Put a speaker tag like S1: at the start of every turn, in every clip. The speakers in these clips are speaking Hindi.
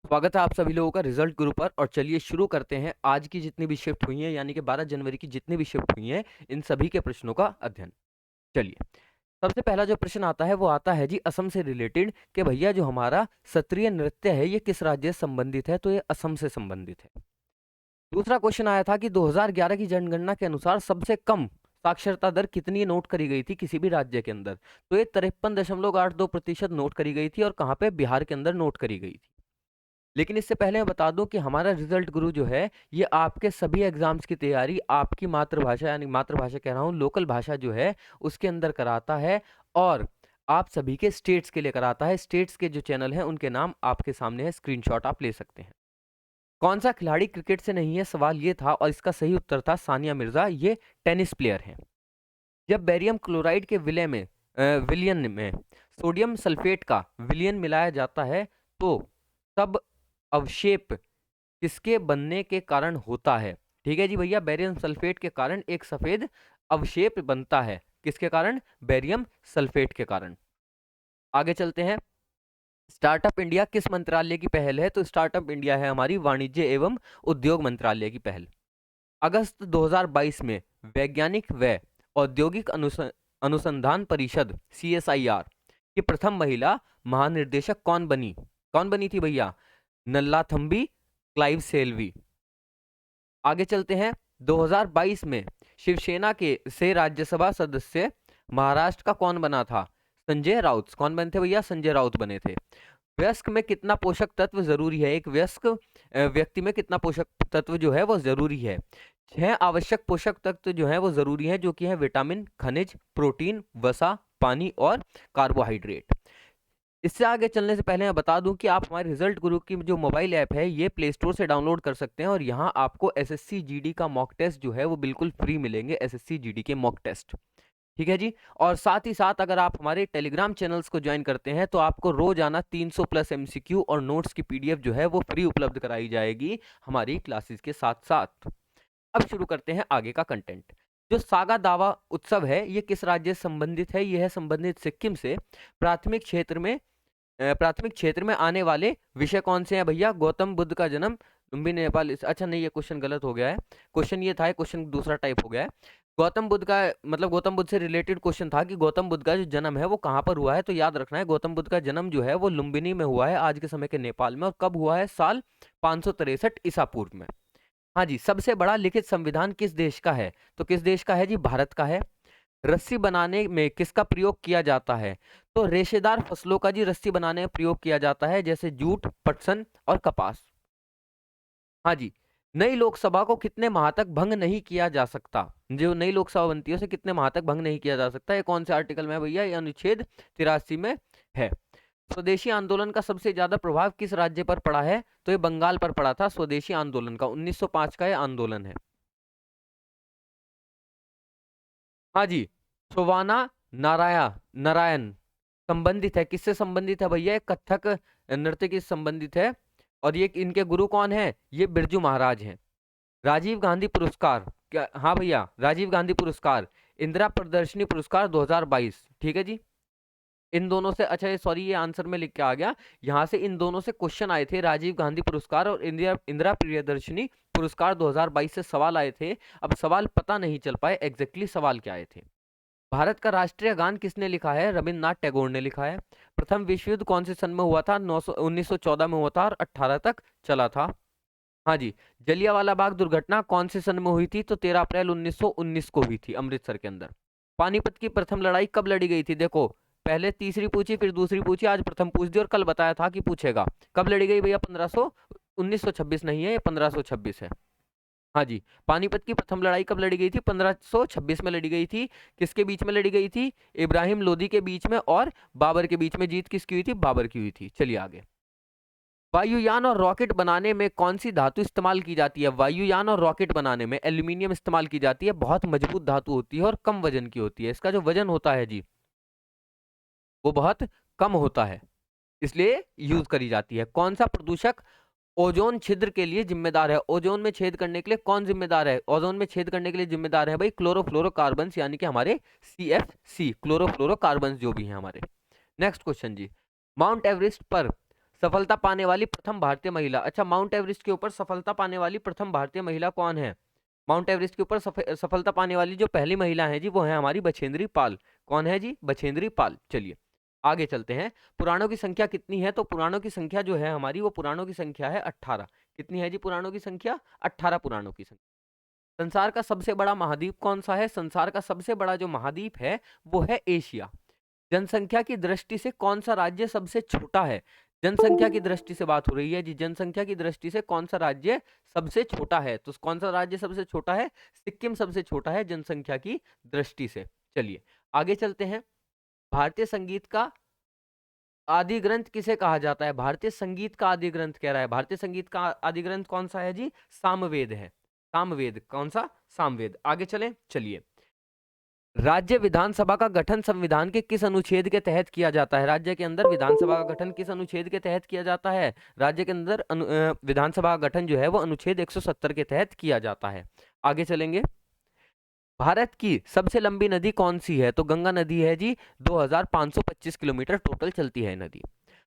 S1: स्वागत है आप सभी लोगों का रिजल्ट गुरु पर। और चलिए शुरू करते हैं आज की जितनी भी शिफ्ट हुई हैं, यानी कि 12 जनवरी की जितनी भी शिफ्ट हुई हैं, इन सभी के प्रश्नों का अध्ययन। चलिए, सबसे पहला जो प्रश्न आता है वो आता है जी असम से रिलेटेड कि भैया जो हमारा सत्रीय नृत्य है ये किस राज्य से संबंधित है, तो ये असम से संबंधित है। दूसरा क्वेश्चन आया था कि 2011 की जनगणना के अनुसार सबसे कम साक्षरता दर कितनी नोट करी गई थी किसी भी राज्य के अंदर, तो ये 53.82% नोट करी गई थी। और कहाँ पे? बिहार के अंदर नोट करी गई थी। लेकिन इससे पहले मैं बता दूं कि हमारा रिजल्ट गुरु जो है ये आपके सभी एग्जाम्स की तैयारी आपकी मातृभाषा, यानी मातृभाषा कह रहा हूँ, लोकल भाषा जो है उसके अंदर कराता है। और आप सभी के स्टेट्स के लिए कराता है। स्टेट्स के जो चैनल हैं उनके नाम आपके सामने है, स्क्रीनशॉट आप ले सकते हैं। कौन सा खिलाड़ी क्रिकेट से नहीं है, सवाल ये था, और इसका सही उत्तर था सानिया मिर्जा। ये टेनिस प्लेयर हैं। जब बेरियम क्लोराइड के विलयन में सोडियम सल्फेट का विलयन मिलाया जाता है तो तब अवक्षेप किसके बनने के कारण होता है? ठीक है जी भैया, बेरियम सल्फेट के कारण एक सफेद अवक्षेप बनता है। किसके कारण? बेरियम सल्फेट के कारण। आगे चलते हैं। स्टार्टअप इंडिया किस मंत्रालय की पहल है? तो स्टार्टअप इंडिया है हमारी वाणिज्य एवं उद्योग मंत्रालय की पहल। अगस्त 2022 में वैज्ञानिक व औद्योगिक अनुसंधान परिषद CSIR की प्रथम महिला महानिर्देशक कौन बनी? कौन बनी थी भैया? नल्लाथम्बी क्लाइव सेल्वी। आगे चलते हैं। 2022 में शिवसेना के से राज्यसभा सदस्य महाराष्ट्र का कौन बना था? संजय राउत। कौन बने थे भैया? संजय राउत बने थे। वयस्क में कितना पोषक तत्व जरूरी है? एक वयस्क व्यक्ति में कितना पोषक तत्व जो है वो जरूरी है? 6 आवश्यक पोषक तत्व जो है वो जरूरी है, जो कि है विटामिन, खनिज, प्रोटीन, वसा, पानी और कार्बोहाइड्रेट। इससे आगे चलने से पहले मैं बता दूं कि आप हमारे रिजल्ट गुरु की जो मोबाइल ऐप है ये प्ले स्टोर से डाउनलोड कर सकते हैं। और यहाँ आपको SSC GD का मॉक टेस्ट जो है वो बिल्कुल फ्री मिलेंगे, SSC GD के मॉक टेस्ट। ठीक है जी। और साथ ही साथ अगर आप हमारे टेलीग्राम चैनल्स को ज्वाइन करते हैं तो आपको रोजाना 300 प्लस MCQ और नोट्स की PDF जो है वो फ्री उपलब्ध कराई जाएगी हमारी क्लासेस के साथ साथ। अब शुरू करते हैं आगे का कंटेंट। जो सागा दावा उत्सव है ये किस राज्य से संबंधित है? यह है संबंधित सिक्किम से। प्राथमिक क्षेत्र में आने वाले विषय कौन से हैं भैया? गौतम बुद्ध का जन्म लुम्बिनी नेपाल। अच्छा नहीं, ये क्वेश्चन गलत हो गया है। क्वेश्चन ये था, क्वेश्चन दूसरा टाइप हो गया है। गौतम बुद्ध का मतलब गौतम बुद्ध से रिलेटेड क्वेश्शन था कि गौतम बुद्ध का जो जन्म है वो कहाँ पर हुआ है। तो याद रखना है गौतम बुद्ध का जन्म जो है वो लुम्बिनी में हुआ है, आज के समय के नेपाल में। और कब हुआ है? साल 563 ईसा पूर्व में। हाँ जी। सबसे बड़ा लिखित संविधान किस देश का है? तो किस देश का है जी? भारत का है। रस्सी बनाने में किसका प्रयोग किया जाता है? तो रेशेदार फसलों का जी रस्सी बनाने में प्रयोग किया जाता है, जैसे जूट, पटसन और कपास। हाँ जी। नई लोकसभा को कितने माह तक भंग नहीं किया जा सकता? जो नई लोकसभा बनती है उसे कितने माह तक भंग नहीं किया जा सकता? ये कौन से आर्टिकल में है भैया? ये अनुच्छेद 83 में है। स्वदेशी आंदोलन का सबसे ज्यादा प्रभाव किस राज्य पर पड़ा है? तो ये बंगाल पर पड़ा था। स्वदेशी आंदोलन का 1905 का ये आंदोलन है। हाँ जी। सोवाना नारायण संबंधित है, किससे संबंधित है भैया? कथक नृत्य की संबंधित है। और ये इनके गुरु कौन है? ये बिरजू महाराज हैं। राजीव गांधी पुरस्कार क्या? हाँ भैया, राजीव गांधी पुरस्कार, इंदिरा प्रदर्शनी पुरस्कार 2022। ठीक है जी। इन दोनों से, अच्छा ये सॉरी, ये आंसर में लिख के आ गया। यहाँ से इन दोनों से क्वेश्चन आए थे, राजीव गांधी पुरस्कार और इंदिरा इंदिरा प्रियदर्शनी पुरस्कार 2022 से सवाल आए थे। अब सवाल पता नहीं चल पाए एग्जैक्टली सवाल क्या आए थे। भारत का राष्ट्रीय गान किसने लिखा है? रविन्द्रनाथ टैगोर ने लिखा है। प्रथम विश्व युद्ध कौन से सन में हुआ था? 1914 में हुआ था और 18 तक चला था। हाँ जी। जलियांवाला बाग दुर्घटना कौन से सन में हुई थी? तो 13 अप्रैल 1919 को हुई थी, अमृतसर के अंदर। पानीपत की प्रथम लड़ाई कब लड़ी गई थी? देखो, पहले तीसरी पूछी, फिर दूसरी पूछी, आज प्रथम पूछ दी और कल बताया था कि पूछेगा। कब लड़ी गई भैया? 1926 नहीं है, ये 1526 है। हाँ जी। पानीपत की प्रथम लड़ाई कब लड़ी गई थी? 1526 में लड़ी गई थी। किसके बीच में लड़ी गई थी? इब्राहिम लोदी के बीच में और बाबर के बीच में। जीत किसकी हुई थी? बाबर की हुई थी। चलिए आगे। वायुयान और रॉकेट बनाने में कौन सी धातु इस्तेमाल की जाती है? वायुयान और रॉकेट बनाने में एल्यूमिनियम इस्तेमाल की जाती है। बहुत मजबूत धातु होती है और कम वजन की होती है। इसका जो वजन होता है जी वो बहुत कम होता है, इसलिए यूज करी जाती है। कौन सा प्रदूषक ओजोन छिद्र के लिए जिम्मेदार है? ओजोन में छेद करने के लिए कौन जिम्मेदार है? ओजोन में छेद करने के लिए जिम्मेदार है भाई क्लोरोफ्लोरोकार्बन, यानी कि हमारे CFC, क्लोरोफ्लोरोकार्बन जो भी हैं हमारे। नेक्स्ट क्वेश्चन जी। माउंट एवरेस्ट पर सफलता पाने वाली प्रथम भारतीय महिला। अच्छा, माउंट एवरेस्ट के ऊपर सफलता पाने वाली प्रथम भारतीय महिला कौन है? माउंट एवरेस्ट के ऊपर सफलता पाने वाली जो पहली महिला है जी, वो है हमारी बछेंद्री पाल। कौन है जी? बछेंद्री पाल। चलिए आगे चलते हैं। पुराणों की संख्या कितनी है? तो पुराणों की संख्या जो है हमारी, वो पुराणों की संख्या है 18। कितनी है जी पुराणों की संख्या? 18 पुराणों की संख्या। संसार का सबसे बड़ा महाद्वीप कौन सा है? संसार का सबसे बड़ा जो महाद्वीप है वो है एशिया। जनसंख्या की दृष्टि से कौन सा राज्य सबसे छोटा है? जनसंख्या की दृष्टि से बात हो रही है जी, जनसंख्या की दृष्टि से कौन सा राज्य सबसे छोटा है? तो कौन सा राज्य सबसे छोटा है? सिक्किम सबसे छोटा है जनसंख्या की दृष्टि से। चलिए आगे चलते हैं। भारतीय संगीत का आदि ग्रंथ किसे कहा जाता है? भारतीय संगीत का आदि ग्रंथ कह रहा है। भारतीय संगीत का आदि ग्रंथ कौन सा है जी? सामवेद है। सामवेद। कौन सा? सामवेद। आगे चलें। चलिए, राज्य विधानसभा का गठन संविधान के किस अनुच्छेद के तहत किया जाता है? राज्य के अंदर विधानसभा का गठन किस अनुच्छेद के तहत किया जाता है? राज्य के अंदर विधानसभा का गठन जो है वो अनुच्छेद 170 के तहत किया जाता है। आगे चलेंगे। भारत की सबसे लंबी नदी कौन सी है? तो गंगा नदी है जी। 2525 किलोमीटर टोटल चलती है नदी।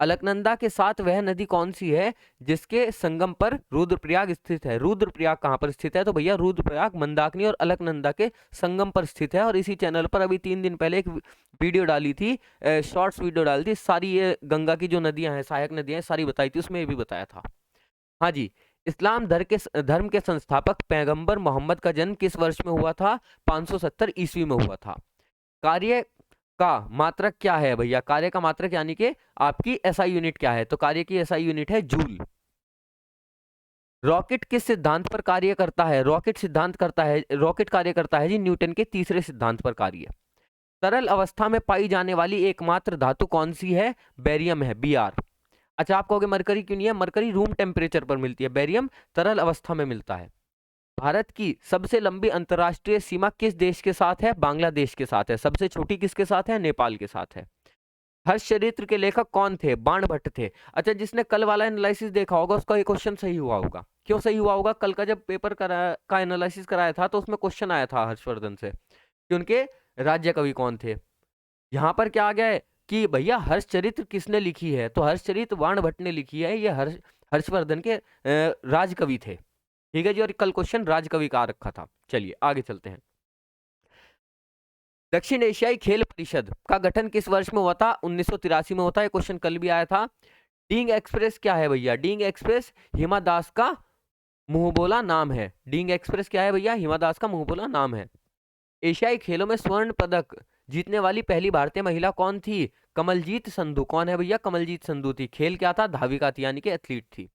S1: अलकनंदा के साथ वह नदी कौन सी है जिसके संगम पर रुद्रप्रयाग स्थित है? रुद्रप्रयाग कहाँ पर स्थित है? तो भैया रुद्रप्रयाग मंदाकिनी और अलकनंदा के संगम पर स्थित है। और इसी चैनल पर अभी 3 दिन पहले एक वीडियो डाली थी, शॉर्ट्स वीडियो डाली थी, सारी ये गंगा की जो नदियां हैं, सहायक नदियां हैं, सारी बताई थी, उसमें ये भी बताया था। हाँ जी। इस्लाम धर्म के संस्थापक पैगंबर मोहम्मद का जन्म किस वर्ष में हुआ था? 570 ईस्वी में हुआ था। कार्य का मात्रक क्या है भैया? कार्य का मात्रक यानी कि आपकी एसआई यूनिट क्या है? तो कार्य की एसआई यूनिट है जूल। रॉकेट किस सिद्धांत पर कार्य करता है? रॉकेट कार्य करता है जी न्यूटन के तीसरे सिद्धांत पर कार्य। तरल अवस्था में पाई जाने वाली एकमात्र धातु कौन सी है? बेरियम है, Br। अच्छा, आप कहोगे मरकरी क्यों नहीं है? मरकरी रूम टेम्परेचर पर मिलती है, बेरियम तरल अवस्था में मिलता है। भारत की सबसे लंबी अंतर्राष्ट्रीय सीमा किस देश के साथ है? बांग्लादेश के साथ है। सबसे छोटी किसके साथ है? नेपाल के साथ है। हर्षचरित्र के लेखक कौन थे? बाणभट्ट थे। अच्छा, जिसने कल वाला एनालिसिस देखा होगा उसका ये क्वेश्चन सही हुआ होगा। क्यों सही हुआ होगा? कल का जब पेपर का एनालिसिस कराया था तो उसमें क्वेश्चन आया था हर्षवर्धन से कि उनके राज्य कवि कौन थे। यहाँ पर क्या आ गया है कि भैया हर्षचरित्र किसने लिखी है? तो हर्षचरित्र बाणभट्ट ने लिखी है। ये हर्षवर्धन के राजकवि थे। ठीक है जी। और कल क्वेश्चन राजकवि का आ रखा था। चलिए आगे चलते हैं। दक्षिण एशियाई खेल परिषद का गठन किस वर्ष में हुआ था? 1983 में होता है। क्वेश्चन कल भी आया था। डींग एक्सप्रेस क्या है भैया? डींग एक्सप्रेस हिमा दास का मुंहबोला नाम है। डींग एक्सप्रेस क्या है भैया? हिमा दास का मुंहबोला नाम है। एशियाई खेलों में स्वर्ण पदक जीतने वाली पहली भारतीय महिला कौन थी? कमलजीत संधू। कौन है भैया? कमलजीत संधू थी। खेल क्या था? धाविका थी, यानी कि एथलीट थी।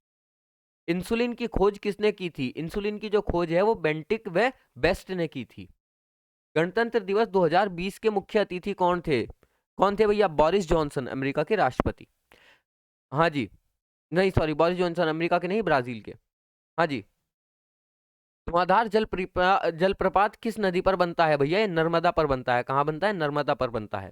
S1: इंसुलिन की खोज किसने की थी? इंसुलिन की जो खोज है वो बेंटिक व बेस्ट ने की थी। गणतंत्र दिवस 2020 के मुख्य अतिथि कौन थे? कौन थे भैया? बोरिस जॉनसन, अमेरिका के राष्ट्रपति। हाँ जी। नहीं सॉरी, बोरिस जॉनसन अमेरिका के नहीं, ब्राजील के। हाँ जी। धुआंधार जलप्रपात किस नदी पर बनता है भैया? ये नर्मदा पर बनता है। कहाँ बनता है? नर्मदा पर बनता है।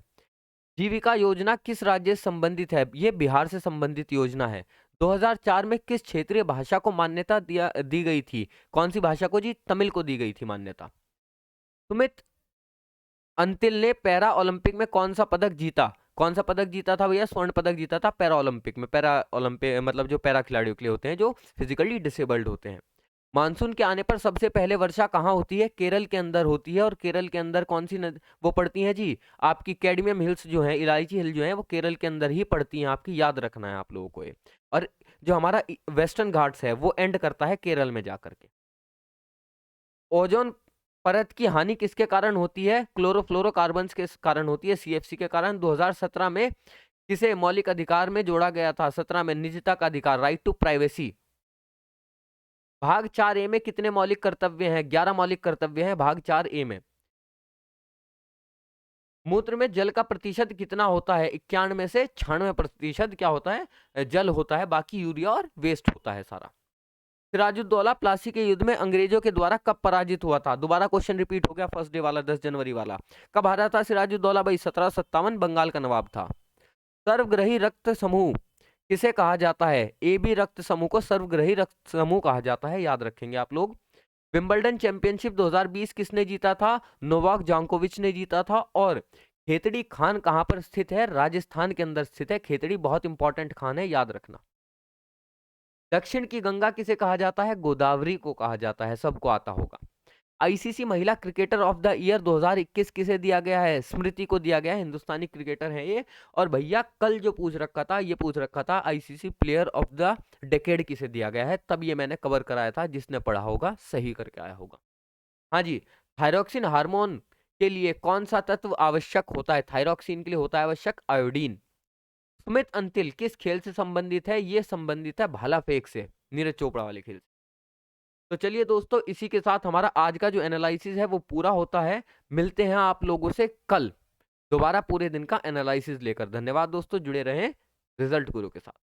S1: जीविका योजना किस राज्य से संबंधित है? ये बिहार से संबंधित योजना है। 2004 में किस क्षेत्रीय भाषा को मान्यता दी गई थी? कौन सी भाषा को जी? तमिल को दी गई थी मान्यता। सुमित अंतिल ने पैरा ओलंपिक में कौन सा पदक जीता? कौन सा पदक जीता था भैया? स्वर्ण पदक जीता था पैरा ओलंपिक में। पैरा ओलंपिक मतलब जो पैरा खिलाड़ियों के लिए होते हैं, जो फिजिकली डिसेबल्ड होते हैं। मानसून के आने पर सबसे पहले वर्षा कहाँ होती है? केरल के अंदर होती है। और केरल के अंदर कौन सी वो पड़ती है जी? आपकी कैडमियम हिल्स जो है, इलायची हिल जो है, वो केरल के अंदर ही पड़ती हैं। आपकी याद रखना है आप लोगों को ये। और जो हमारा वेस्टर्न घाट्स है वो एंड करता है केरल में जाकर के। ओजोन परत की हानि किसके कारण होती है? क्लोरोफ्लोरोकार्बन्स के कारण होती है, सीएफसी के कारण। 2017 में किसे मौलिक अधिकार में जोड़ा गया था? 17 में निजता का अधिकार, राइट टू प्राइवेसी। भाग 4A में कितने मौलिक कर्तव्य हैं? 11 मौलिक कर्तव्य हैं भाग 4A में। मूत्र में जल का प्रतिशत कितना होता है? 91 से 96% क्या होता है? जल होता है। बाकी यूरिया और वेस्ट होता है सारा। सिराजुद्दौला प्लासी के युद्ध में अंग्रेजों के द्वारा कब पराजित हुआ था? दोबारा क्वेश्चन रिपीट हो गया, फर्स्ट डे वाला, 10 जनवरी वाला। कब हारा था सिराजुद्दौला भाई? 1757, बंगाल का नवाब था। सर्वग्रही रक्त समूह किसे कहा जाता है? AB रक्त समूह को सर्वग्रही रक्त समूह कहा जाता है, याद रखेंगे आप लोग। विंबलडन चैंपियनशिप 2020 किसने जीता था? नोवाक जोकोविच ने जीता था। और खेतड़ी खान कहाँ पर स्थित है? राजस्थान के अंदर स्थित है। खेतड़ी बहुत इंपॉर्टेंट खान है, याद रखना। दक्षिण की गंगा किसे कहा जाता है? गोदावरी को कहा जाता है, सबको आता होगा। आईसीसी महिला क्रिकेटर ऑफ द ईयर 2021 किसे दिया गया है? स्मृति को दिया गया है, हिंदुस्तानी क्रिकेटर है ये। और भैया कल जो पूछ रखा था, ये पूछ रखा था ICC player of the decade किसे दिया गया है, तब ये मैंने कवर कराया था, जिसने पढ़ा होगा सही करके आया होगा। हाँ जी, थायरोक्सिन हार्मोन के लिए कौन सा तत्व आवश्यक होता है? थायरोक्सिन के लिए होता है आवश्यक आयोडीन। सुमित अंतिल किस खेल से संबंधित है? ये संबंधित है भाला फेंक से, नीरज चोपड़ा वाले खेल से। तो चलिए दोस्तों, इसी के साथ हमारा आज का जो एनालिसिस है वो पूरा होता है। मिलते हैं आप लोगों से कल दोबारा पूरे दिन का एनालिसिस लेकर। धन्यवाद दोस्तों, जुड़े रहें रिजल्ट गुरु के साथ।